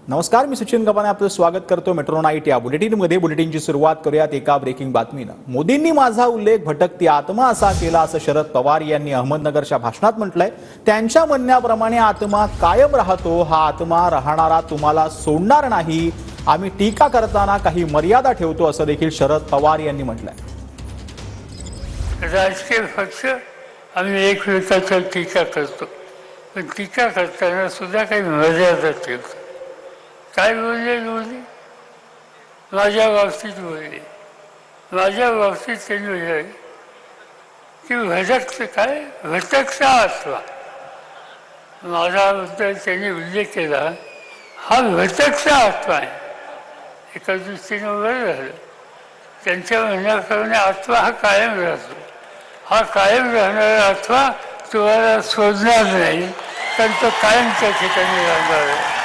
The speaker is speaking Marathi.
नमस्कार, मी सचिन गव्हाणे आपलं स्वागत करतो मेट्रो नाईट या बुलेटिनमध्ये। बुलेटिनची सुरुवात करूयात एका ब्रेकिंग बातमीनं। मोदींनी माझा उल्लेख भटकती आत्मा असा केला असं शरद पवार यांनी अहमदनगरच्या भाषणात म्हटलंय। त्यांच्या म्हणण्याप्रमाणे आत्मा कायम राहतो, हा आत्मा राहणारा तुम्हाला सोडणार नाही। आम्ही टीका करताना काही मर्यादा ठेवतो असं देखील शरद पवार यांनी म्हटलंय। राजकीय पक्ष आम्ही एकमेकांवर टीका करतो, पण टीका करताना सुद्धा काही मर्यादा ठेवतो। काय बोलले मोदी? माझ्या बाबतीत बोलले, माझ्या बाबतीत त्यांनी बोलले की भटकता आत्मा। माझ्याबद्दल त्यांनी उल्लेख केला, हा भटकता आत्मा आहे। एका दृष्टीने बरं झालं, त्यांच्या म्हणण्याप्रमाणे आत्मा हा कायम राहतो। हा कायम राहणारा आत्मा तुम्हाला सोडणार नाही, कारण तो कायम त्या ठिकाणी राहणार आहे।